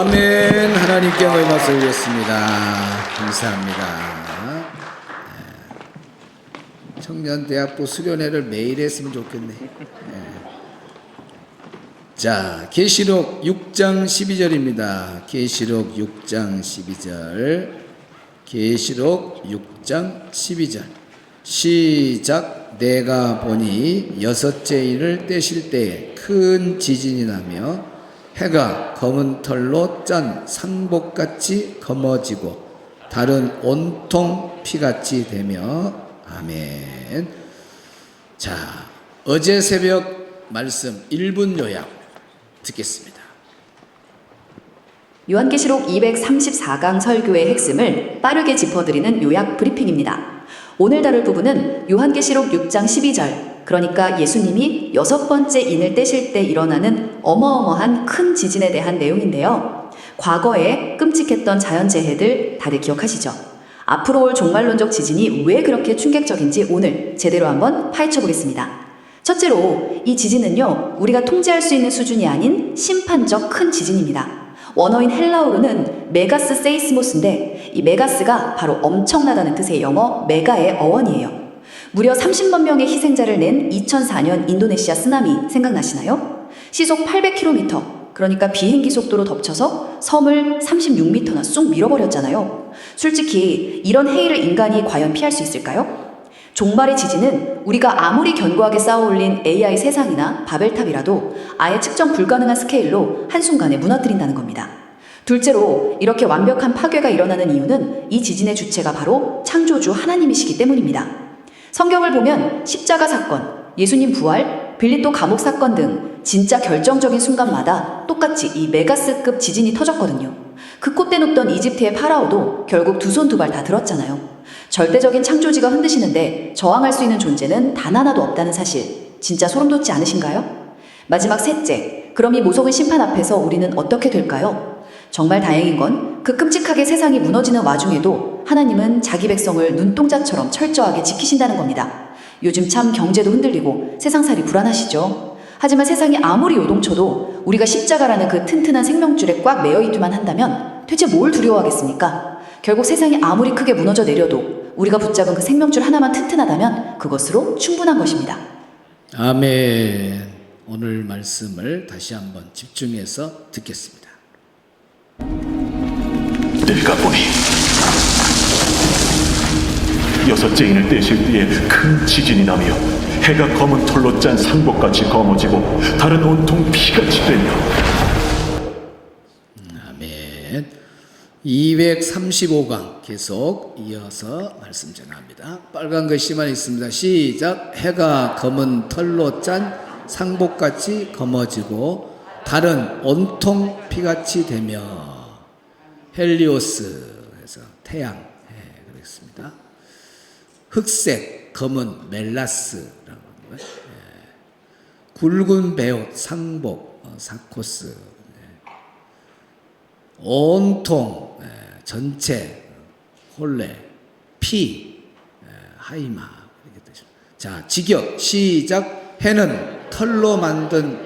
아멘. 하나님께 말씀 올렸습니다. 감사합니다. 청년대학부 수련회를 매일 했으면 좋겠네. 자, 계시록 6장 12절입니다. 계시록 6장 12절. 계시록 6장 12절. 시작. 내가 보니 여섯째 인을 떼실 때에 큰 지진이 나며 해가 검은 털로 짠 상복같이 검어지고 달은 온통 피같이 되며 아멘. 자, 어제 새벽 말씀 1분 요약 듣겠습니다. 요한계시록 234강 설교의 핵심을 빠르게 짚어드리는 요약 브리핑입니다. 오늘 다룰 부분은 요한계시록 6장 12절, 그러니까 예수님이 여섯 번째 인을 떼실 때 일어나는 어마어마한 큰 지진에 대한 내용인데요. 과거에 끔찍했던 자연재해들 다들 기억하시죠? 앞으로 올 종말론적 지진이 왜 그렇게 충격적인지 오늘 제대로 한번 파헤쳐 보겠습니다. 첫째로 이 지진은요, 우리가 통제할 수 있는 수준이 아닌 심판적 큰 지진입니다. 원어인 헬라어로는 메가스 세이스모스인데 이 메가스가 바로 엄청나다는 뜻의 영어 메가의 어원이에요. 무려 30만 명의 희생자를 낸 2004년 인도네시아 쓰나미 생각나시나요? 시속 800km, 그러니까 비행기 속도로 덮쳐서 섬을 36m나 쑥 밀어버렸잖아요. 솔직히 이런 해일을 인간이 과연 피할 수 있을까요? 종말의 지진은 우리가 아무리 견고하게 쌓아올린 AI 세상이나 바벨탑이라도 아예 측정 불가능한 스케일로 한순간에 무너뜨린다는 겁니다. 둘째로 이렇게 완벽한 파괴가 일어나는 이유는 이 지진의 주체가 바로 창조주 하나님이시기 때문입니다. 성경을 보면 십자가 사건, 예수님 부활, 빌립보 감옥 사건 등 진짜 결정적인 순간마다 똑같이 이 메가스급 지진이 터졌거든요. 그 콧대 높던 이집트의 파라오도 결국 두 손 두 발 다 들었잖아요. 절대적인 창조지가 흔드시는데 저항할 수 있는 존재는 단 하나도 없다는 사실, 진짜 소름 돋지 않으신가요? 마지막 셋째, 그럼 이 모성의 심판 앞에서 우리는 어떻게 될까요? 정말 다행인 건 그 끔찍하게 세상이 무너지는 와중에도 하나님은 자기 백성을 눈동자처럼 철저하게 지키신다는 겁니다. 요즘 참 경제도 흔들리고 세상살이 불안하시죠? 하지만 세상이 아무리 요동쳐도 우리가 십자가라는 그 튼튼한 생명줄에 꽉 매여있기만 한다면 대체 뭘 두려워하겠습니까? 결국 세상이 아무리 크게 무너져 내려도 우리가 붙잡은 그 생명줄 하나만 튼튼하다면 그것으로 충분한 것입니다. 아멘. 오늘 말씀을 다시 한번 집중해서 듣겠습니다. 내가 보니 여섯째 인을 떼실 때에 큰 지진이 나며 해가 검은 털로 짠 상복같이 검어지고 달은 온통 피같이 되며 아멘. 235강 계속 이어서 말씀 전합니다. 빨간 글씨만 있습니다. 시작. 해가 검은 털로 짠 상복같이 검어지고 달은 온통 피같이 되며 헬리오스에서 태양 그렇습니다. 흑색 검은 멜라스라고 합니다. 굵은 배옷 상복 사코스, 온통 전체 홀레 피 하이마 이렇게 뜻입니다. 자, 직역 시작. 해는 털로 만든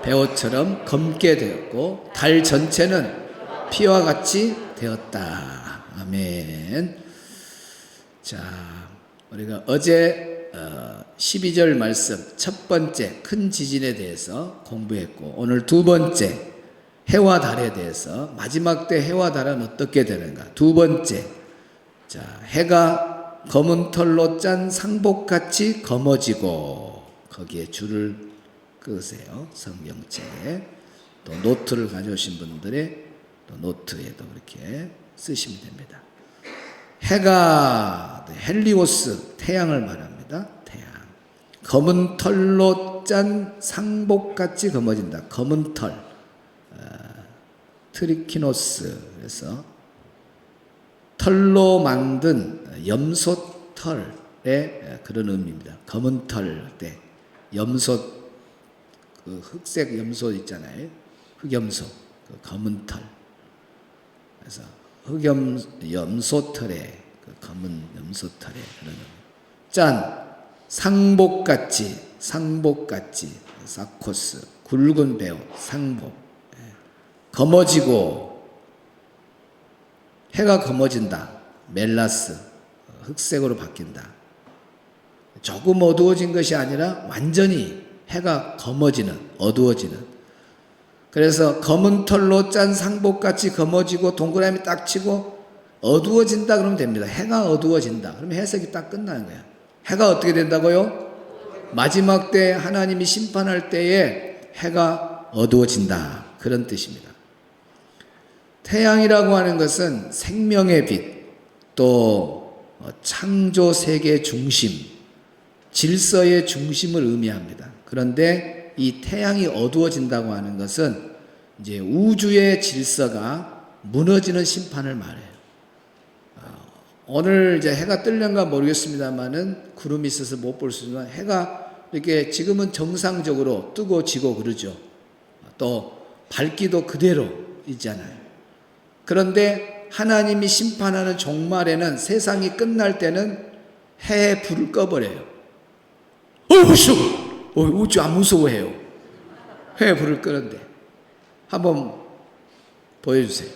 배옷처럼 검게 되었고 달 전체는 피와 같이 되었다. 아멘. 자, 우리가 어제 12절 말씀 첫 번째 큰 지진에 대해서 공부했고 오늘 두 번째 해와 달에 대해서 마지막 때 해와 달은 어떻게 되는가. 두 번째, 자, 해가 검은 털로 짠 상복같이 검어지고 거기에 줄을 끄세요. 성경책에 또 노트를 가져오신 분들의 또 노트에도 그렇게 쓰시면 됩니다. 해가 헬리오스 태양을 말합니다. 태양. 검은 털로 짠 상복같이 검어진다. 검은 털. 트리키노스. 그래서 털로 만든 염소 털의 그런 의미입니다. 검은 털 때 염소 그 흑색 염소 있잖아요. 흑염소. 그 검은 털. 그래서 염소털에 그 검은 염소털에 그런 짠 상복같이 사코스 굵은 배옷 상복 검어지고 해가 검어진다. 멜라스, 흑색으로 바뀐다. 조금 어두워진 것이 아니라 완전히 해가 검어지는, 어두워지는. 그래서 검은 털로 짠 상복같이 검어지고 동그라미 딱 치고 어두워진다 그러면 됩니다. 해가 어두워진다. 그러면 해석이 딱 끝나는 거야. 해가 어떻게 된다고요? 마지막 때 하나님이 심판할 때에 해가 어두워진다. 그런 뜻입니다. 태양이라고 하는 것은 생명의 빛, 또 창조 세계 중심, 질서의 중심을 의미합니다. 그런데 이 태양이 어두워진다고 하는 것은 이제 우주의 질서가 무너지는 심판을 말해요. 오늘 이제 해가 뜰는가 모르겠습니다만은 구름이 있어서 못 볼 수 있지만 해가 이렇게 지금은 정상적으로 뜨고 지고 그러죠. 또 밝기도 그대로 있잖아요. 그런데 하나님이 심판하는 종말에는 세상이 끝날 때는 해에 불을 꺼버려요. 무서워! 우주 안 무서워해요. 해에 불을 끄는데. 한번 보여주세요.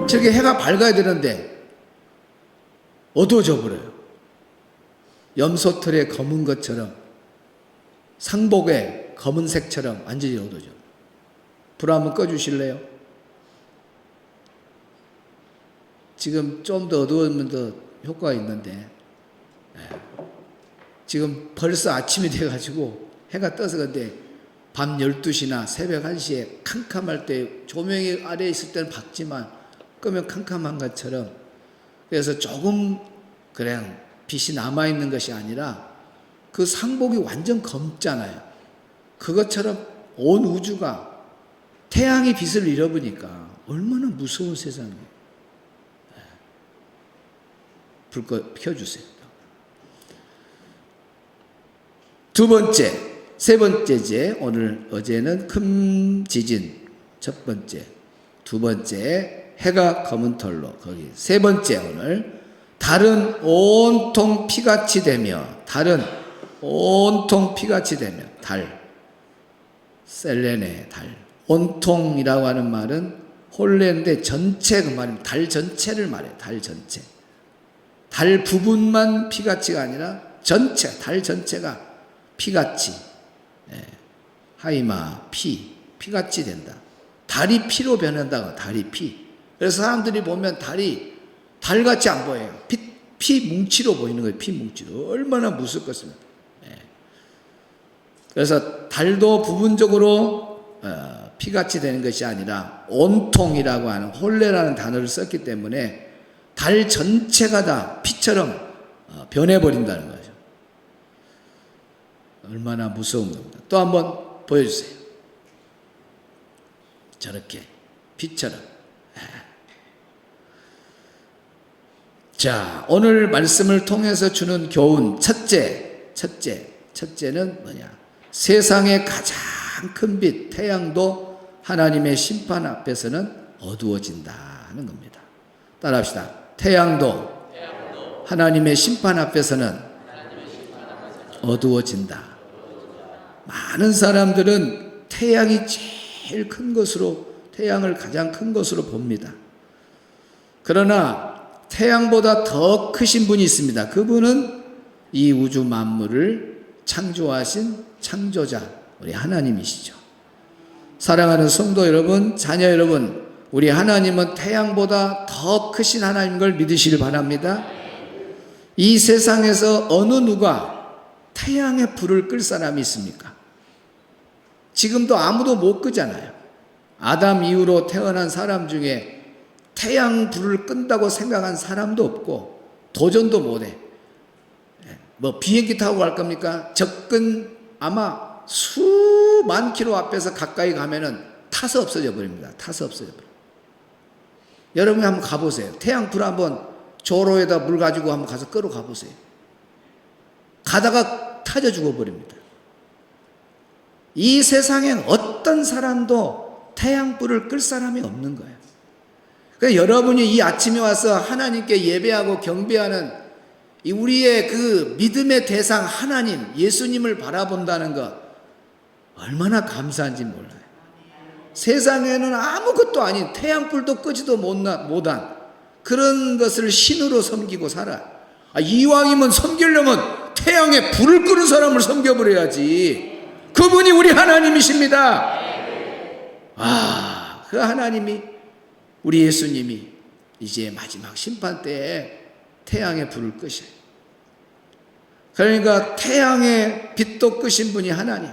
저게 해가 밝아야 되는데 어두워져 버려요. 염소털의 검은 것처럼, 상복의 검은색처럼 완전히 어두워져. 불 한번 꺼주실래요? 지금 좀 더 어두우면 더 효과가 있는데, 지금 벌써 아침이 돼가지고 해가 떠서 근데 밤 12시나 새벽 1시에 캄캄할 때 조명이 아래에 있을 때는 밝지만 끄면 캄캄한 것처럼, 그래서 조금 그냥 빛이 남아있는 것이 아니라 그 상복이 완전 검잖아요. 그것처럼 온 우주가 태양이 빛을 잃어보니까 얼마나 무서운 세상이에요. 불 켜주세요. 두 번째, 세 번째제, 오늘 어제는 큰 지진 첫 번째, 두 번째 해가 검은 털로, 거기 세 번째 오늘 달은 온통 피같이 되며, 달은 온통 피같이 되며, 달 셀레네 달, 온통이라고 하는 말은 홀레인데 전체 그 말입니다. 달 전체를 말해요. 달 전체. 달 부분만 피같이가 아니라 전체, 달 전체가 피같이, 하이마, 피같이 된다. 달이 피로 변한다고, 달이 피. 그래서 사람들이 보면 달이 달같이 안 보여요. 피 뭉치로 보이는 거예요. 피 뭉치로. 얼마나 무섭겠습니까? 그래서 달도 부분적으로 피같이 되는 것이 아니라 온통이라고 하는 홀레라는 단어를 썼기 때문에 달 전체가 다 피처럼 변해버린다는 거죠. 얼마나 무서운 겁니다. 또 한번 보여주세요. 저렇게 피처럼. 자, 오늘 말씀을 통해서 주는 교훈 첫째는 뭐냐? 세상의 가장 큰 빛, 태양도 하나님의 심판 앞에서는 어두워진다는 겁니다. 따라합시다. 태양도 하나님의 심판 앞에서는 어두워진다. 많은 사람들은 태양이 제일 큰 것으로, 태양을 가장 큰 것으로 봅니다. 그러나 태양보다 더 크신 분이 있습니다. 그분은 이 우주 만물을 창조하신 창조자, 우리 하나님이시죠. 사랑하는 성도 여러분, 자녀 여러분, 우리 하나님은 태양보다 더 크신 하나님인 걸 믿으시길 바랍니다. 이 세상에서 어느 누가 태양의 불을 끌 사람이 있습니까? 지금도 아무도 못 끄잖아요. 아담 이후로 태어난 사람 중에 태양 불을 끈다고 생각한 사람도 없고 도전도 못해. 뭐 비행기 타고 갈 겁니까? 접근 아마 수만 킬로 앞에서 가까이 가면은 타서 없어져 버립니다. 타서 없어져 버려. 여러분이 한번 가보세요. 태양 불 한번 조로에다 물 가지고 한번 가서 끌어 가보세요. 가다가 타져 죽어버립니다. 이 세상엔 어떤 사람도 태양불을 끌 사람이 없는 거예요. 그러니까 여러분이 이 아침에 와서 하나님께 예배하고 경배하는 이 우리의 그 믿음의 대상 하나님, 예수님을 바라본다는 것 얼마나 감사한지 몰라요. 세상에는 아무것도 아닌 태양불도 끄지도 못한 그런 것을 신으로 섬기고 살아. 이왕이면 섬기려면 태양에 불을 끄는 사람을 섬겨버려야지. 그분이 우리 하나님이십니다. 그 하나님이, 우리 예수님이 이제 마지막 심판 때에 태양에 불을 끄셔요. 그러니까 태양의 빛도 끄신 분이 하나님.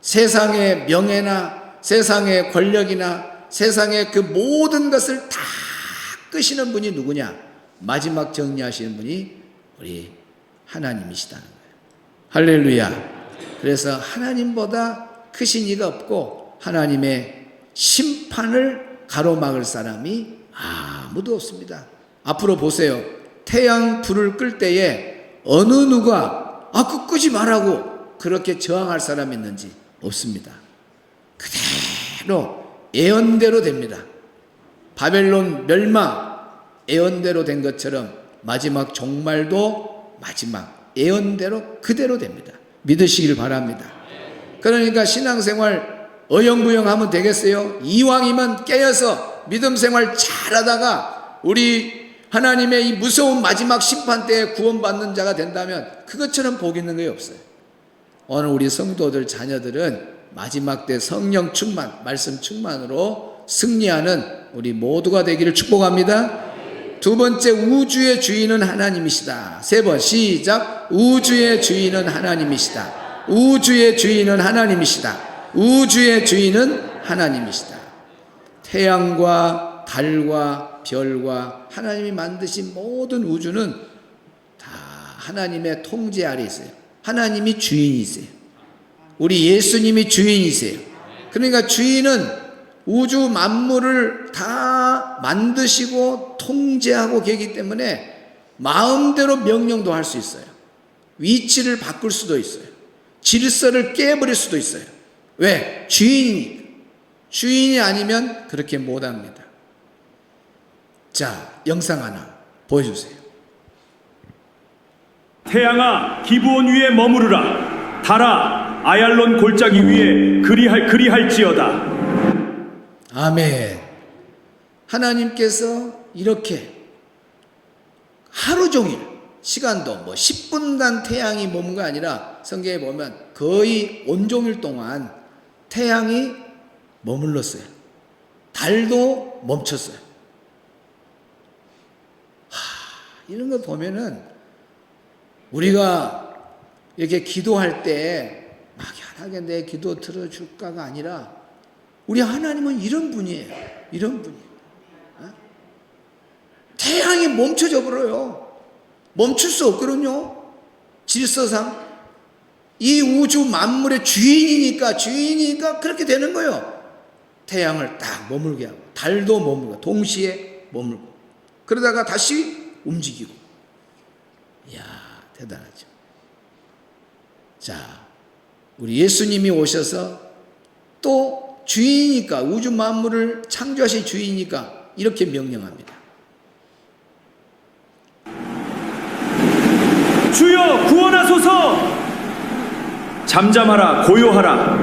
세상의 명예나 세상의 권력이나 세상의 그 모든 것을 다 끄시는 분이 누구냐? 마지막 정리하시는 분이 우리 하나님이시다는 거예요. 할렐루야. 그래서 하나님보다 크신 이가 없고 하나님의 심판을 가로막을 사람이 아무도 없습니다. 앞으로 보세요. 태양 불을 끌 때에 어느 누가 그거 끄지 말라고 그렇게 저항할 사람이 있는지 없습니다. 그대로 예언대로 됩니다. 바벨론 멸망 예언대로 된 것처럼 마지막 종말도 마지막 예언대로 그대로 됩니다. 믿으시길 바랍니다. 그러니까 신앙생활 어영부영하면 되겠어요? 이왕이면 깨어서 믿음 생활 잘하다가 우리 하나님의 이 무서운 마지막 심판 때에 구원받는 자가 된다면 그것처럼 복 있는 게 없어요. 오늘 우리 성도들 자녀들은 마지막 때 성령 충만, 말씀 충만으로 승리하는 우리 모두가 되기를 축복합니다. 두 번째, 우주의 주인은 하나님이시다. 세 번 시작. 우주의 주인은 하나님이시다. 우주의 주인은 하나님이시다. 우주의 주인은 하나님이시다. 태양과 달과 별과 하나님이 만드신 모든 우주는 다 하나님의 통제 아래 있어요. 하나님이 주인이세요. 우리 예수님이 주인이세요. 그러니까 주인은 우주 만물을 다 만드시고 통제하고 계시기 때문에 마음대로 명령도 할 수 있어요. 위치를 바꿀 수도 있어요. 질서를 깨버릴 수도 있어요. 왜? 주인이니까. 주인이 아니면 그렇게 못합니다. 자, 영상 하나 보여주세요. 태양아 기브온 위에 머무르라. 달아 아얄론 골짜기 위에 그리할지어다. 아멘. 하나님께서 이렇게 하루 종일 시간도 10분간 태양이 머문 거 아니라 성경에 보면 거의 온종일 동안 태양이 머물렀어요. 달도 멈췄어요. 이런 거 보면은 우리가 이렇게 기도할 때 막연하게 내 기도 들어줄까가 아니라 우리 하나님은 이런 분이에요. 이런 분이에요. 태양이 멈춰져 버려요. 멈출 수 없거든요. 질서상. 이 우주 만물의 주인이니까 그렇게 되는 거예요. 태양을 딱 머물게 하고 달도 머물고 동시에 머물고 그러다가 다시 움직이고. 이야, 대단하죠. 자, 우리 예수님이 오셔서 또 주인이니까 우주 만물을 창조하신 주인이니까 이렇게 명령합니다. 주여 구원하소서. 잠잠하라 고요하라.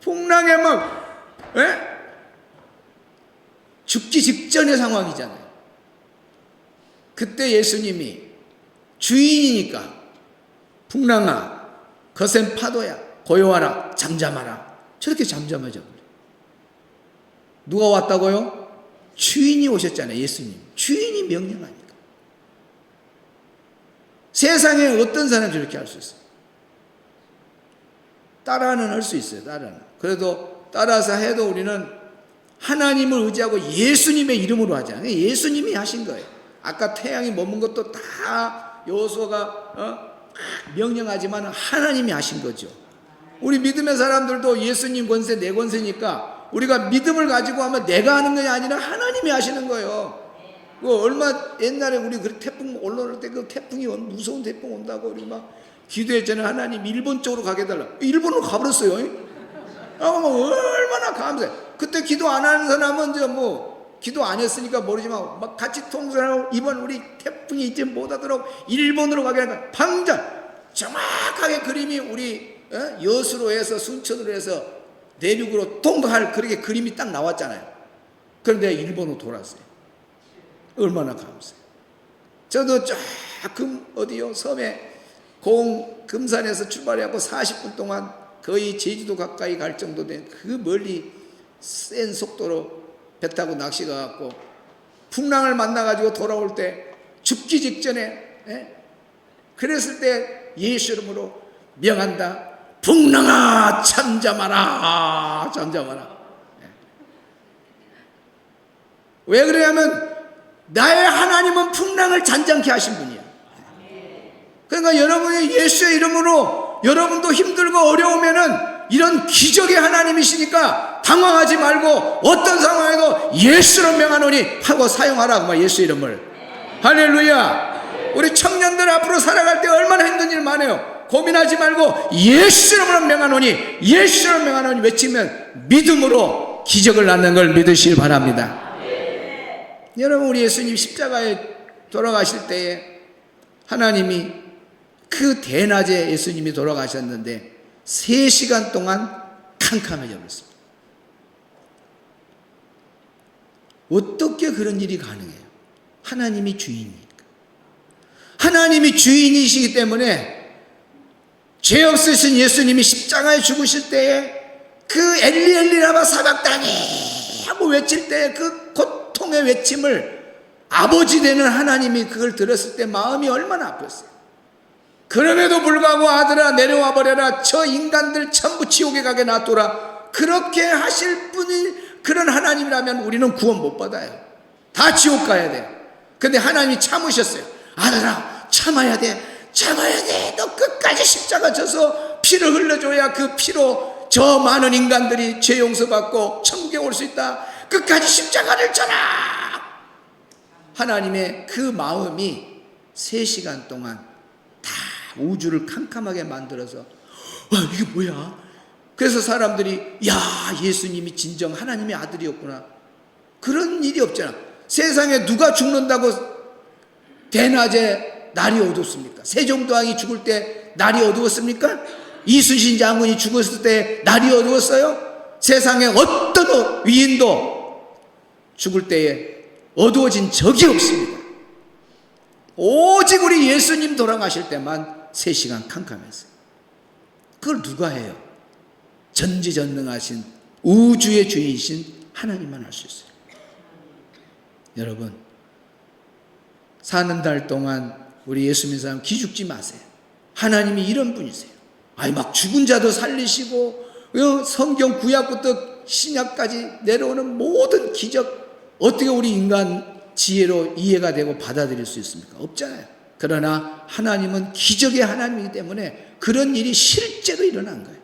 풍랑에 막 죽기 직전의 상황이잖아요. 그때 예수님이 주인이니까 풍랑아 거센 파도야 고요하라 잠잠하라 저렇게 잠잠해져 버려요. 누가 왔다고요? 주인이 오셨잖아요. 예수님 주인이 명령하니까. 세상에 어떤 사람이 저렇게 할 수 있어요? 따라는 할 수 있어요. 따라는. 그래도 따라서 해도 우리는 하나님을 의지하고 예수님의 이름으로 하잖아요. 예수님이 하신 거예요. 아까 태양이 머문 것도 다 여호수아가 명령하지만 하나님이 하신 거죠. 우리 믿음의 사람들도 예수님 권세 내 권세니까 우리가 믿음을 가지고 하면 내가 하는 것이 아니라 하나님이 하시는 거예요. 얼마 옛날에 우리 그 태풍 올라올 때 그 태풍이 무서운 태풍 온다고 우리 막 기도했잖아요. 하나님 일본 쪽으로 가게 해달라. 일본으로 가버렸어요. 얼마나 감사해. 그때 기도 안 하는 사람은 이제 기도 안 했으니까 모르지만 막 같이 통솔하고 이번 우리 태풍이 이제 못 하도록 일본으로 가게 하니까 당장 정확하게 그림이 우리 여수로 해서 순천으로 해서 내륙으로 통과할 그렇게 그림이 딱 나왔잖아요. 그런데 일본으로 돌았어요. 얼마나 감사해요. 저도 조금 어디요 섬에 금산에서 출발해갖고 40분 동안 거의 제주도 가까이 갈 정도 된 그 멀리 센 속도로 배 타고 낚시 가갖고 풍랑을 만나가지고 돌아올 때 죽기 직전에 그랬을 때 예수 이름으로 명한다. 풍랑아 잠잠하라. 잠잠하라. 왜 그러냐면 나의 하나님은 풍랑을 잔잔케 하신 분이야. 그러니까 여러분이 예수의 이름으로 여러분도 힘들고 어려우면은 이런 기적의 하나님이시니까 당황하지 말고 어떤 상황에도 예수로 명하노니 하고 사용하라. 그 예수 이름을. 할렐루야. 우리 청년들 앞으로 살아갈 때 얼마나 힘든 일 많아요. 고민하지 말고 예수 이름으로 명하노니, 예수 이름으로 명하노니 외치면 믿음으로 기적을 낳는 걸 믿으시길 바랍니다. 여러분, 우리 예수님 십자가에 돌아가실 때에 하나님이 그 대낮에 예수님이 돌아가셨는데 3시간 동안 캄캄해져 버렸습니다. 어떻게 그런 일이 가능해요? 하나님이 주인이니까. 하나님이 주인이시기 때문에 죄 없으신 예수님이 십자가에 죽으실 때에 그 엘리 엘리 라마 사박다니 하고 외칠 때 그 고통의 외침을 아버지 되는 하나님이 그걸 들었을 때 마음이 얼마나 아팠어요. 그럼에도 불구하고 아들아 내려와 버려라. 저 인간들 전부 지옥에 가게 놔둬라. 그렇게 하실 분이 그런 하나님이라면 우리는 구원 못 받아요. 다 지옥 가야 돼요. 근데 하나님이 참으셨어요. 아들아 참아야 돼. 참아야 돼. 너 끝까지 십자가 져서 피를 흘려줘야 그 피로 저 많은 인간들이 죄 용서받고 천국에 올 수 있다. 끝까지 십자가를 져라. 하나님의 그 마음이 3시간 동안 다 우주를 캄캄하게 만들어서 이게 뭐야? 그래서 사람들이 야 예수님이 진정 하나님의 아들이었구나. 그런 일이 없잖아. 세상에 누가 죽는다고 대낮에 날이 어둡습니까? 세종대왕이 죽을 때 날이 어두웠습니까? 이순신 장군이 죽었을 때 날이 어두웠어요? 세상에 어떤 위인도 죽을 때에 어두워진 적이 없습니다. 오직 우리 예수님 돌아가실 때만 3시간 캄캄했어요. 그걸 누가 해요? 전지전능하신 우주의 주인이신 하나님만 할 수 있어요. 여러분, 사는 달 동안 우리 예수 믿는 사람 기죽지 마세요. 하나님이 이런 분이세요. 막 죽은 자도 살리시고 성경 구약부터 신약까지 내려오는 모든 기적 어떻게 우리 인간 지혜로 이해가 되고 받아들일 수 있습니까? 없잖아요. 그러나 하나님은 기적의 하나님이기 때문에 그런 일이 실제로 일어난 거예요.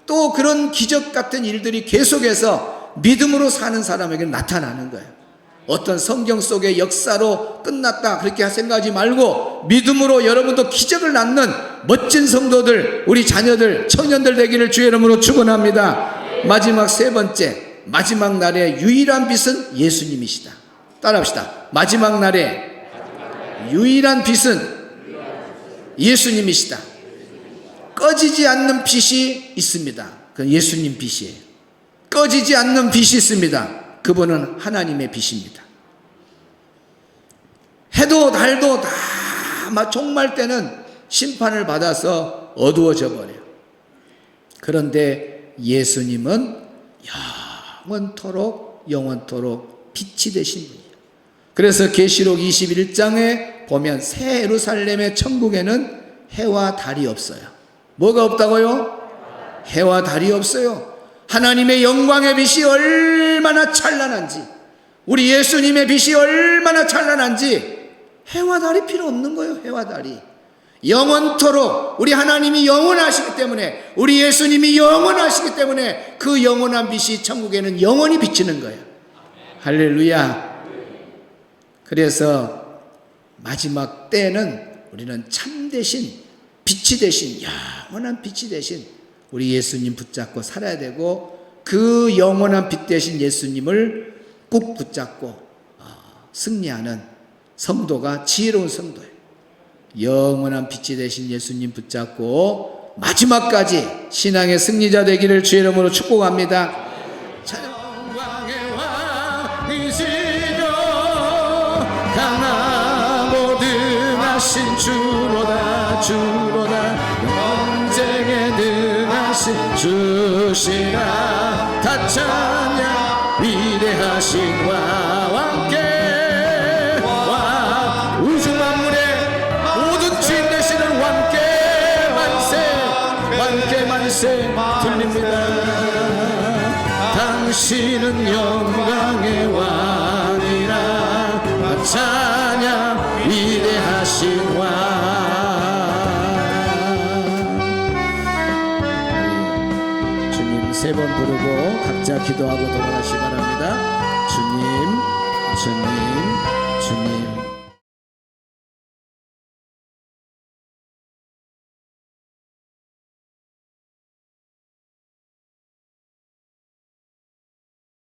또 그런 기적 같은 일들이 계속해서 믿음으로 사는 사람에게 나타나는 거예요. 어떤 성경 속의 역사로 끝났다 그렇게 생각하지 말고 믿음으로 여러분도 기적을 낳는 멋진 성도들, 우리 자녀들, 청년들 되기를 주의 이름으로 축원합니다. 마지막 3번째, 마지막 날의 유일한 빛은 예수님이시다. 따라합시다. 마지막 날의 유일한 빛은 예수님이시다. 꺼지지 않는 빛이 있습니다. 그건 예수님 빛이에요. 꺼지지 않는 빛이 있습니다. 그분은 하나님의 빛입니다. 해도 달도 다 종말 때는 심판을 받아서 어두워져 버려요. 그런데 예수님은 영원토록 빛이 되신 분이에요. 그래서 계시록 21장에 보면 새 예루살렘의 천국에는 해와 달이 없어요. 뭐가 없다고요? 해와 달이 없어요. 하나님의 영광의 빛이 얼마나 찬란한지, 우리 예수님의 빛이 얼마나 찬란한지 해와 달이 필요 없는 거예요. 해와 달이 영원토록 우리 하나님이 영원하시기 때문에, 우리 예수님이 영원하시기 때문에 그 영원한 빛이 천국에는 영원히 비치는 거예요. 할렐루야. 그래서 마지막 때는 우리는 참되신 빛이 되신, 영원한 빛이 되신 우리 예수님 붙잡고 살아야 되고, 그 영원한 빛 되신 예수님을 꼭 붙잡고 승리하는 성도가 지혜로운 성도예요. 영원한 빛이 되신 예수님 붙잡고 마지막까지 신앙의 승리자 되기를 주의 이름으로 축복합니다. 영광의 왕이시여 강하고 능하신 주로다 주로다 영쟁에 능하신 주시라 다 찬양 위대하신 왕께 와 우주 만물의 모든 주인 되시는 왕께 만세 들립니다. 당신은 영광의 왕이라 찬양 위대하신 왕. 주님 세 번 부르고 각자 기도하고 돌아가시 바랍니다. 주님 주님 주님